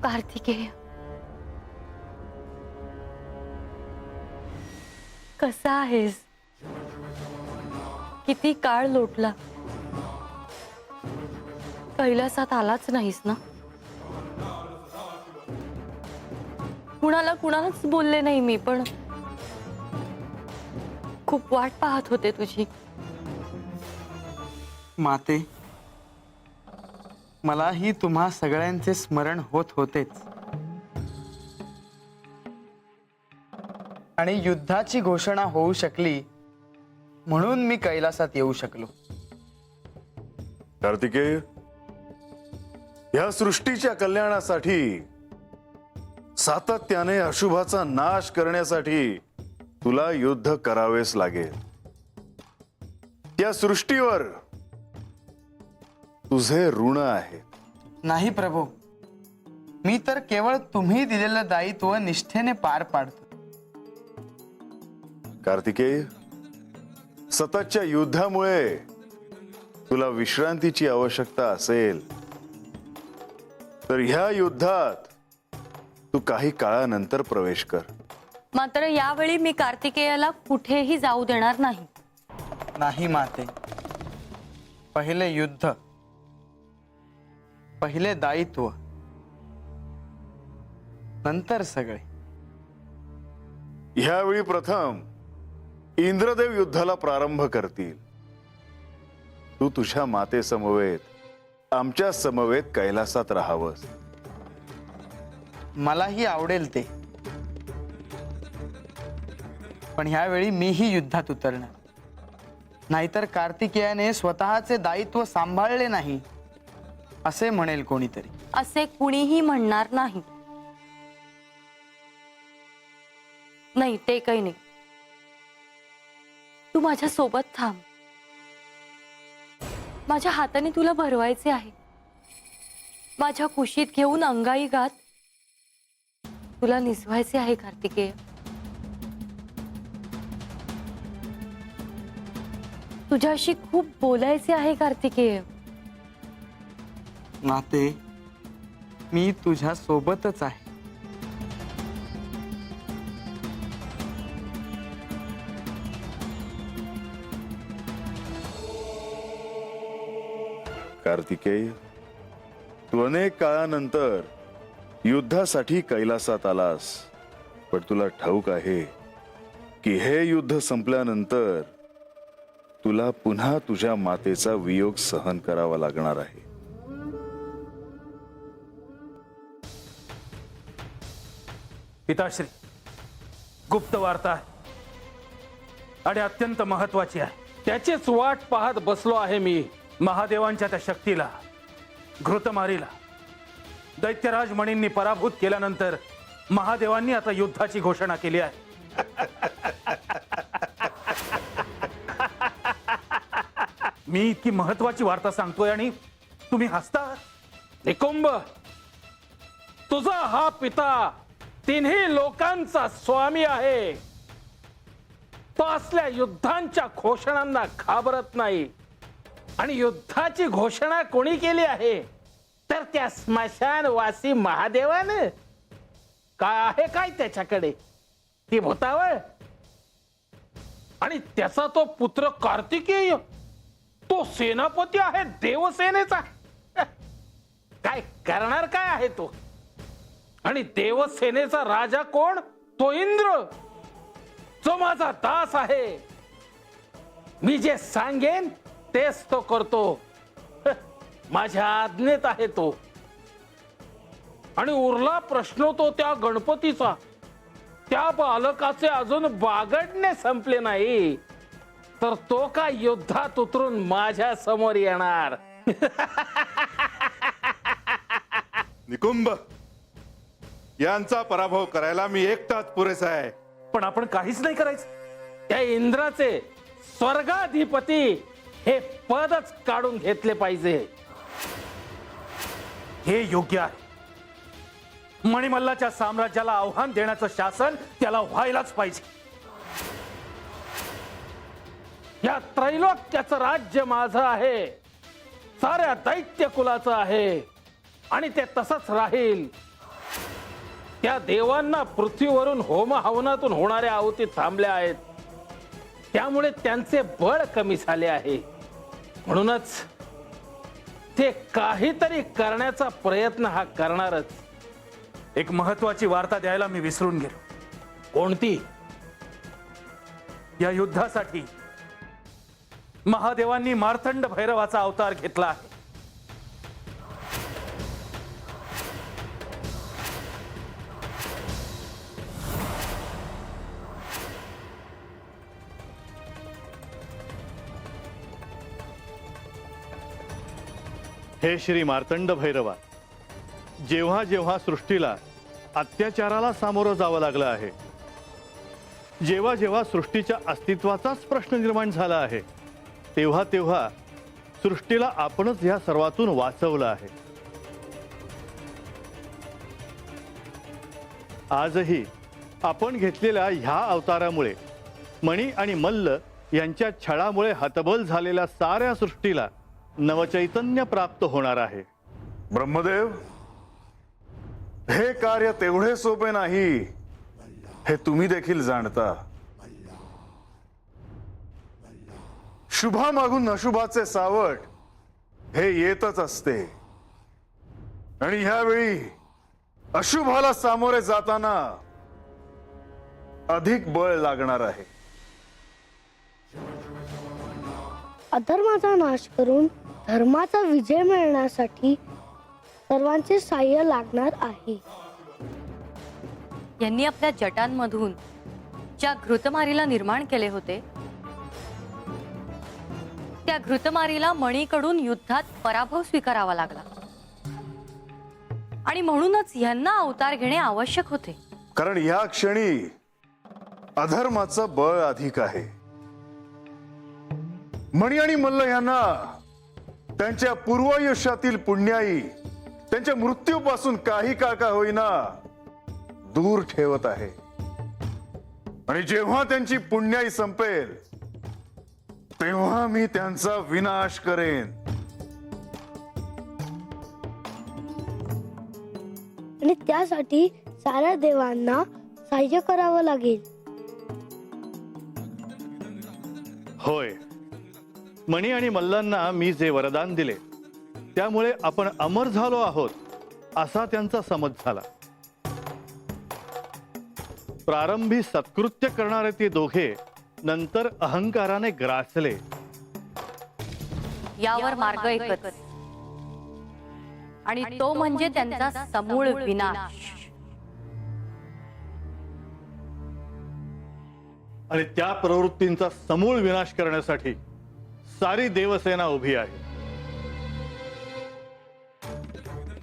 कार्तिकेय, कसा आहेस? किती काळ लोटला, कैलासात आलाच नाहीस ना? कुणालाच बोलले नाही मी, पण खूप वाट पाहत होते तुझी. माते, मलाही तुम्हा सगळ्यांचे स्मरण होत होतेच. आणि युद्धाची घोषणा होऊ शकली म्हणून मी कैलासात येऊ शकलो. कार्तिकेय, या सृष्टीच्या कल्याणासाठी, सातत्याने अशुभाचा नाश करण्यासाठी तुला युद्ध करावेच लागेल. या सृष्टीवर तुझे ऋण आहे. नाही प्रभू, मी तर केवळ तुम्ही दिलेलं दायित्व निष्ठेने पार पाडतो. कार्तिकेय, सततच्या युद्धामुळे तुला विश्रांतीची आवश्यकता असेल तर ह्या युद्धात तू काही काळानंतर प्रवेश कर. मात्र यावेळी मी कार्तिकेयाला कुठेही जाऊ देणार नाही. नाही माते, पहिले युद्ध, पहिले दायित्व, नंतर सगळे. ह्यावेळी प्रथम इंद्रदेव युद्धाला प्रारंभ करतील. तू तुझ्या माते समवेत, आमच्या समवेत कैलासात राहावंस. मलाही आवडेल ते, पण ह्यावेळी मीही युद्धात उतरणार. नाहीतर कार्तिकेयाने स्वतःचे दायित्व सांभाळले नाही असे म्हणेल कोणीतरी. असे कुणीही म्हणणार नाही. नाही, ते काही नाही. तू माझ्या सोबत थांब. माझ्या हाताने तुला भरवायचे आहे. माझ्या कुशीत घेऊन अंगाई गात तुला निसवायचे आहे कार्तिकेय. तुझ्याशी खूप बोलायचे आहे कार्तिकेय. माते, मी तुझ्या सोबतच आहे. कार्तिकेय, तू अनेक काळानंतर युद्धासाठी कैलासात आलास, पण तुला ठाऊक आहे की हे युद्ध संपल्यानंतर तुला पुन्हा तुझ्या मातेचा वियोग सहन करावा लागणार आहे. पिताश्री, गुप्त वार्ता आहे आणि अत्यंत महत्वाची आहे. त्याचीच वाट पाहत बसलो आहे मी. महादेवांच्या त्या शक्तीला, घृतमारीला दैत्यराज मणींनी पराभूत केल्यानंतर महादेवांनी आता युद्धाची घोषणा केली आहे. मी इतकी महत्वाची वार्ता सांगतोय आणि तुम्ही हसता. निकुंभ, तुझा हा पिता तिन्ही लोकांचा स्वामी आहे. तो असल्या युद्धांच्या घोषणांना घाबरत नाही. आणि युद्धाची घोषणा कोणी केली आहे तर त्या स्मशानवासी महादेवानं. काय आहे काय त्याच्याकडे? ती भूतावळ. आणि त्याचा तो पुत्र कार्तिकेय, तो सेनापती आहे देवसेनेचा. काय करणार काय आहे तो? आणि देवसेनेचा राजा कोण? तो इंद्र, जो माझा दास आहे. मी जे सांगेन तेच तो करतो. माझ्या आज्ञेत आहे तो. आणि उरला प्रश्न तो त्या गणपतीचा. त्या बालकाचे अजून बागडणे संपले नाही तर तो काय युद्धात उतरून माझ्या समोर येणार? निकुंभ, यांचा पराभव करायला मी एकटाच पुरेसा आहे. पण आपण काहीच नाही करायचं. त्या इंद्राचे स्वर्गाधिपती हे पदच काढून घेतले पाहिजे. हे योग्य आहे. मणिमल्लाच्या साम्राज्याला आव्हान देण्याचं शासन त्याला व्हायलाच पाहिजे. या त्रैलोक्याचं राज्य माझं आहे, साऱ्या दैत्य कुलाचं आहे आणि ते तसंच राहील. त्या देवांना पृथ्वीवरून होम हवनातून होणाऱ्या आहुती थांबल्या आहेत, त्यामुळे त्यांचे बळ कमी झाले आहे. म्हणूनच ते काहीतरी करण्याचा प्रयत्न हा करणारच. एक महत्वाची वार्ता द्यायला मी विसरून गेलो. कोणती? या युद्धासाठी महादेवांनी मार्तंड भैरवाचा अवतार घेतला आहे. हे श्री मार्तंड भैरवा, जेव्हा जेव्हा सृष्टीला अत्याचाराला सामोरं जावं लागलं आहे, जेव्हा जेव्हा सृष्टीच्या अस्तित्वाचाच प्रश्न निर्माण झाला आहे, तेव्हा तेव्हा सृष्टीला आपणच ह्या सर्वातून वाचवलं आहे. आजही आपण घेतलेल्या ह्या अवतारामुळे मणी आणि मल्ल यांच्या छळामुळे हतबल झालेल्या साऱ्या सृष्टीला नवचैतन्य प्राप्त होणार आहे. ब्रह्मदेव, हे कार्य तेवढे सोपे नाही हे तुम्ही देखील जाणता. शुभामागून अशुभाचे सावट हे येतच असते आणि ह्यावेळी अशुभाला सामोरे जाताना अधिक बळ लागणार आहे. अधर्माचा नाश करून धर्माचा विजय मिळण्यासाठी सर्वांचे साह्य लागणार आहे. यांनी आपल्या जटांमधून ज्या घृतमारीला निर्माण केले होते, त्या घृतमारीला मणीकडून युद्धात पराभव स्वीकारावा लागला आणि म्हणूनच यांना अवतार घेणे आवश्यक होते. कारण या क्षणी अधर्माचं बळ अधिक आहे. मणी आणि मल्ल यांना त्यांच्या पूर्वायुष्यातील पुण्याई त्यांच्या मृत्यूपासून काही काळ का होईना दूर ठेवत आहे. आणि जेव्हा त्यांची पुण्याई संपेल तेव्हा मी त्यांचा विनाश करेन. आणि त्यासाठी साऱ्या देवांना साह्य करावं लागेल. होय, मणी आणि मल्लांना मी जे वरदान दिले त्यामुळे आपण अमर झालो आहोत असा त्यांचा समज झाला. प्रारंभी सत्कृत्य करणारे ते दोघे नंतर अहंकाराने ग्रासले. यावर मार्ग एकच, आणि तो म्हणजे त्यांचा समूळ विनाश. आणि त्या प्रवृत्तींचा समूळ विनाश करण्यासाठी सारी देवसेना उभी आहे.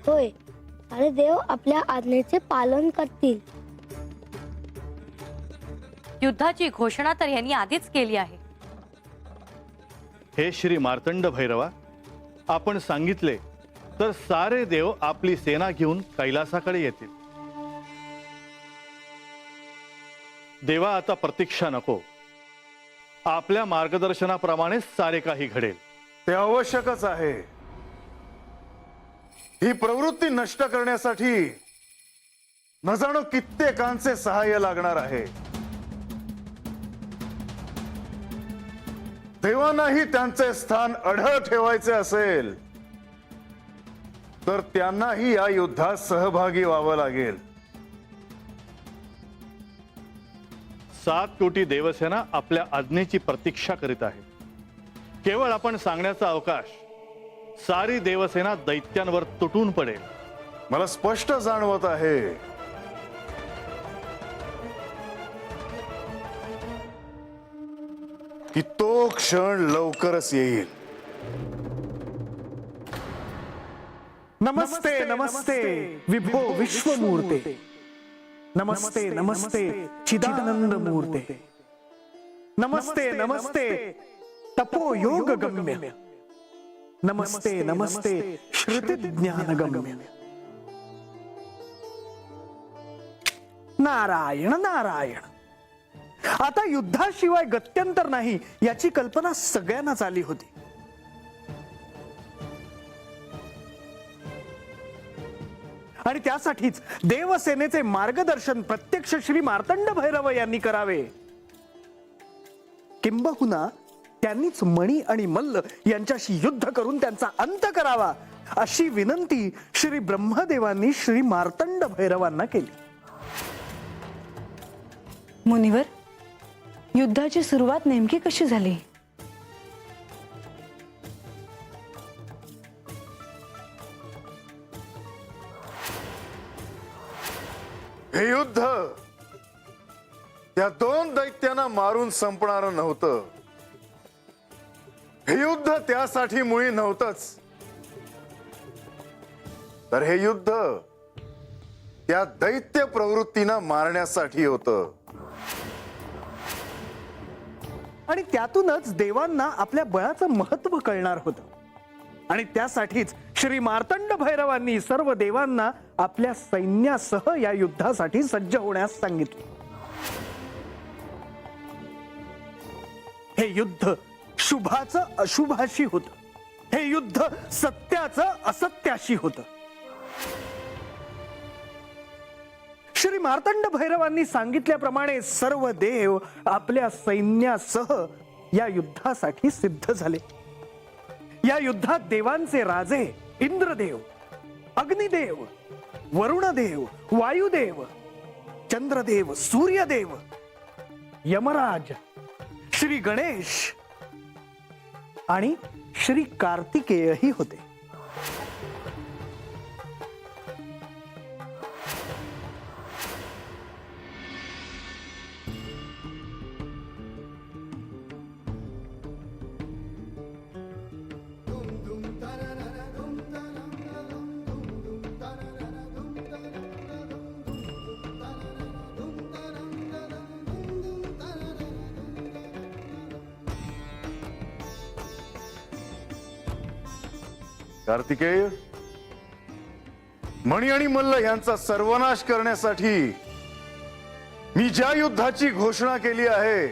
होय, सारे देव आपल्या आज्ञेचे पालन करतील. युद्धाची घोषणा तर यांनी आधीच केली आहे. हे श्री मार्तंड भैरवा, आपण सांगितले तर सारे देव आपली सेना घेऊन कैलासाकडे येतील. देवा, आता प्रतीक्षा नको. आपल्या मार्गदर्शनाप्रमाणे सारे काही घडेल. ते आवश्यकच आहे. ही प्रवृत्ती नष्ट करण्यासाठी न जाणो कित्येकांचे सहाय्य लागणार आहे. देवांनाही त्यांचे स्थान अढळ ठेवायचे असेल तर त्यांनाही या युद्धात सहभागी व्हावं लागेल. 7 कोटी देवसेना आपल्या आज्ञेची प्रतीक्षा करीत आहे. केवळ आपण सांगण्याचा अवकाश सारी देवसेना दैत्यांवर तुटून पडेल. मला स्पष्ट जाणवत आहे की तो क्षण लवकरच येईल. नमस्ते नमस्ते विभो विश्वमूर्ते. नमस्ते नमस्ते चिदानंद मूर्ते. नमस्ते नमस्ते तपो योग गम्य. नमस्ते नमस्ते श्रुति ज्ञान गम्य. नारायण नारायण. आता युद्धाशिवाय गत्यंतर नाही याची कल्पना सगळ्यांनाच आली होती. आणि त्यासाठीच देवसेनेचे मार्गदर्शन प्रत्यक्ष श्री मार्तंड भैरव यांनी करावे. किंबहुना त्यांनीच मणी आणि मल्ल यांच्याशी युद्ध करून त्यांचा अंत करावा अशी विनंती श्री ब्रह्मदेवांनी श्री मार्तंड भैरवांना केली. मुनिवर, युद्धाची सुरुवात नेमकी कशी झाली? हे युद्ध त्या दोन दैत्यांना मारून संपणार नव्हतं. हे युद्ध त्यासाठी मुळी नव्हतंच, तर हे युद्ध त्या दैत्य प्रवृत्तीनं मारण्यासाठी होतं. आणि त्यातूनच देवांना आपल्या बळाचं महत्व कळणार होतं. आणि त्यासाठीच श्री मार्तंड भैरवांनी सर्व देवांना आपल्या सैन्यासह या युद्धासाठी सज्ज होण्यास सांगितले. हे युद्ध शुभाचं अशुभाशी होतं. हे युद्ध सत्याचं असत्याशी होतं. श्री मार्तंड भैरवांनी सांगितल्याप्रमाणे सर्व देव आपल्या सैन्यासह या युद्धासाठी सिद्ध झाले. या युद्धात देवांचे राजे इंद्रदेव, अग्निदेव, वरुणदेव, वायुदेव, चंद्रदेव, सूर्यदेव, यमराज, श्री गणेश आणि श्री कार्तिकेयही होते. कार्तिकेय, मणी आणि मल्ल यांचा सर्वनाश करण्यासाठी मी ज्या युद्धाची घोषणा केली आहे,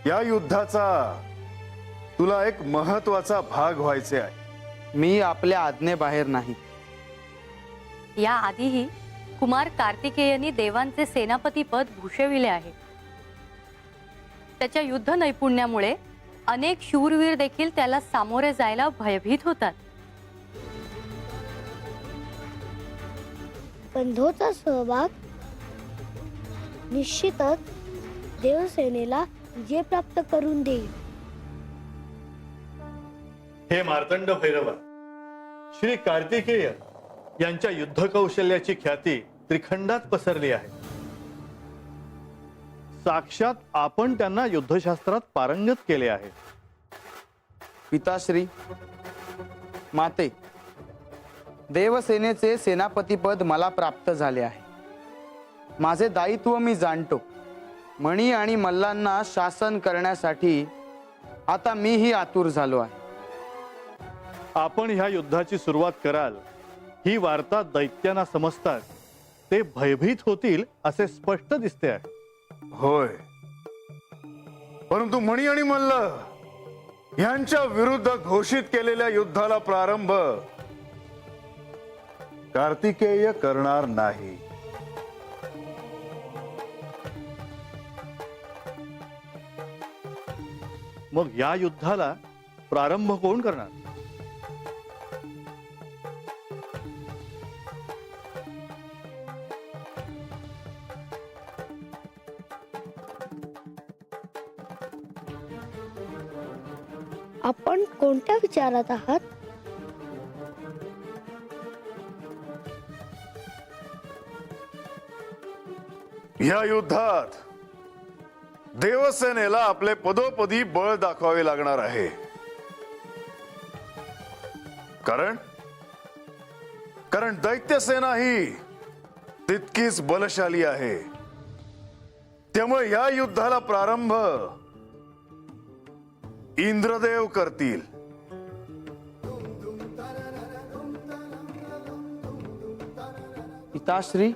या युद्धाचा तुला एक महत्वाचा भाग व्हायचे आहे. मी आपल्या आज्ञेबाहेर नाही. या आधीही कुमार कार्तिकेयनी देवांचे सेनापती पद भूषविले आहे. त्याच्या युद्ध नैपुण्यामुळे अनेक शूरवीर देखील त्याला सामोरे जायला भयभीत होतात. बंधोचा सहभाग निश्चितच देवसेनेला विजय प्राप्त करून देईल. हे मार्तंड भैरवा, श्री कार्तिकेय यांच्या युद्ध कौशल्याची ख्याती त्रिखंडात पसरली आहे. साक्षात आपण त्यांना युद्धशास्त्रात पारंगत केले आहे. पिताश्री, माते, देवसेनेचे सेनापतीपद मला प्राप्त झाले आहे. माझे दायित्व मी जाणतो. मणी आणि मल्लांना शासन करण्यासाठी आता मीही आतुर झालो आहे. आपण ह्या युद्धाची सुरुवात कराल ही वार्ता दैत्यांना समजतात ते भयभीत होतील असे स्पष्ट दिसते आहे. होय, परंतु मणी आणि मल्ल यांच्या विरुद्ध घोषित केलेल्या युद्धाला प्रारंभ कार्तिकेय करणार नाही. मग या युद्धाला प्रारंभ कोण करणार? आपण कोणत्या विचारात आहात? या युद्धात देवसेनेला आपले पदोपदी बळ दाखवावे लागणार आहे. कारण दैत्यसेना ही तितकीच बलशाली आहे. त्यामुळे या युद्धाला प्रारंभ इंद्रदेव करतील. पिताश्री,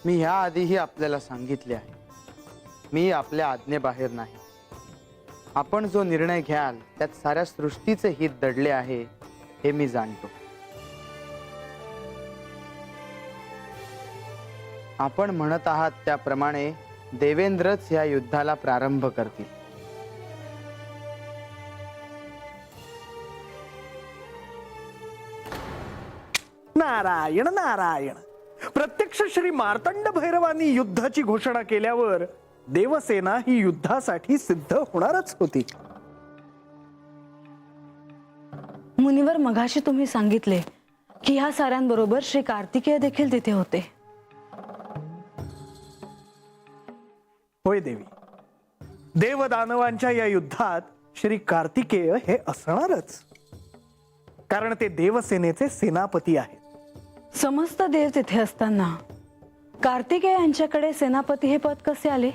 मी ह्या आधीही आपल्याला सांगितले आहे, मी आपल्या आज्ञेबाहेर नाही. आपण जो निर्णय घ्याल त्यात साऱ्या सृष्टीचे हित दडले आहे हे मी जाणतो. आपण म्हणत आहात त्याप्रमाणे देवेंद्रच या युद्धाला प्रारंभ करतील. नारायण नारायण. प्रत्यक्ष श्री मार्तंड भैरवांनी युद्धाची घोषणा केल्यावर देवसेना ही युद्धासाठी सिद्ध होणारच होती. मुनिवर, मगाशी तुम्ही सांगितले की ह्या साऱ्यांबरोबर श्री कार्तिकेय देखील तिथे होते. होय देवी, देवदानवांच्या या युद्धात श्री कार्तिकेय हे असणारच, कारण ते देवसेनेचे सेनापती आहेत. समस्त देव तिथे असताना कार्तिकेय यांच्याकडे सेनापती हे पद कसे आले?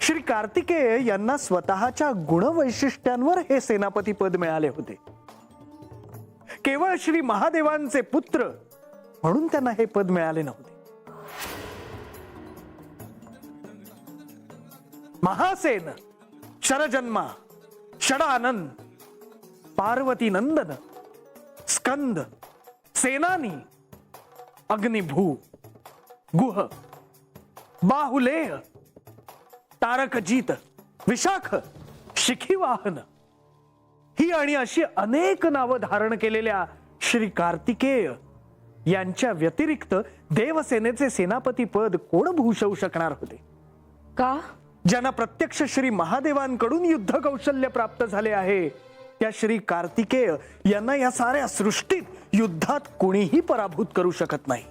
श्री कार्तिकेय यांना स्वतःच्या गुणवैशिष्ट्यांवर हे सेनापती पद मिळाले होते. केवळ श्री महादेवांचे पुत्र म्हणून त्यांना हे पद मिळाले नव्हते. महासेन, शरजन्मा, षडानंद, पार्वती नंदन, स्कंद, सेनानी, अग्निभू, गुह, बाहुलेय, तारकजीत, विशाख, शिखीवाहन ही आणि अशी अनेक नावं धारण केलेल्या श्री कार्तिकेय यांच्या व्यतिरिक्त देवसेनेचे सेनापती पद कोण भूषवू शकणार होते? का? ज्यांना प्रत्यक्ष श्री महादेवांकडून युद्ध कौशल्य प्राप्त झाले आहे त्या श्री कार्तिकेय यांना या साऱ्या सृष्टीत युद्धात कोणीही पराभूत करू शकत नाही.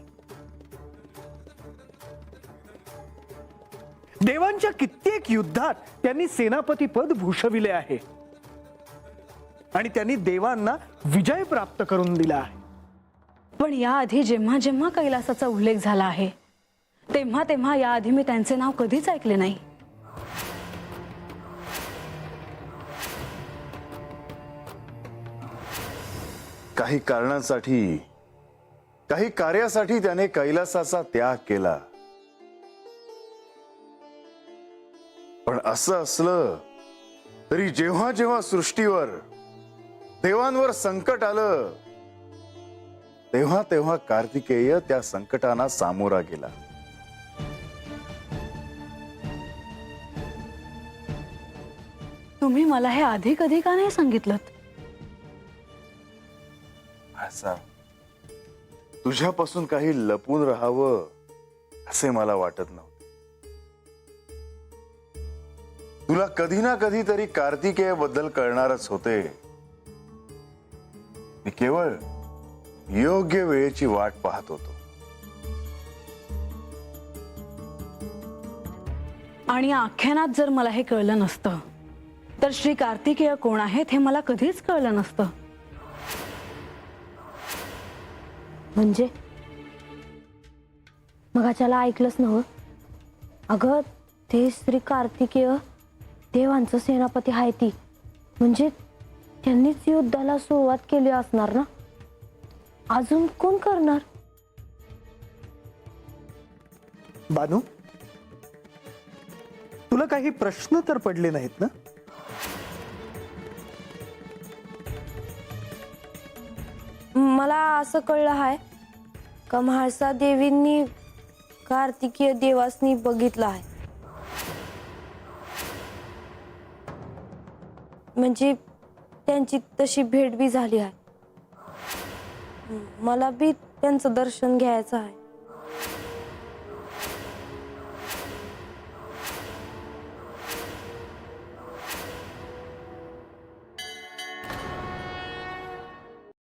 देवांच्या कित्येक युद्धात त्यांनी सेनापती पद भूषविले आहे आणि त्यांनी देवांना विजय प्राप्त करून दिला आहे. पण याआधी जेव्हा जेव्हा कैलासाचा उल्लेख झाला आहे तेव्हा तेव्हा याआधी मी त्यांचे नाव कधीच ऐकले नाही. काही कारणांसाठी, काही कार्यासाठी त्याने कैलासाचा त्याग केला. पण असं असलं तरी जेव्हा जेव्हा सृष्टीवर, देवांवर संकट आलं तेव्हा तेव्हा कार्तिकेय त्या संकटांना सामोरा गेला. तुम्ही मला हे आधी कधी का नाही सांगितलं? असा तुझ्यापासून काही लपून राहावं असे मला वाटत नव्हते. तुला कधी ना कधीतरी कार्तिकेय बद्दल कळणारच होते. मी केवळ योग्य वेळेची वाट पाहत होतो. आणि आख्यानात जर मला हे कळलं नसतं तर श्री कार्तिकेय कोण आहेत हे मला कधीच कळलं नसतं. म्हणजे मगाच्याला ऐकलंच नव्ह? अगं, ते श्री कार्तिकेय देवांचं सेनापती आहे ती, म्हणजे त्यांनीच युद्धाला सुरुवात केली असणार ना? अजून कोण करणार? बानू, तुला काही प्रश्न तर पडले नाहीत ना? मला असं कळलं आहे का म्हाळसा देवींनी कार्तिकीय देवासनी बघितलं आहे, म्हणजे त्यांची तशी भेट बी झाली आहे. मला बी त्यांचं दर्शन घ्यायचं आहे.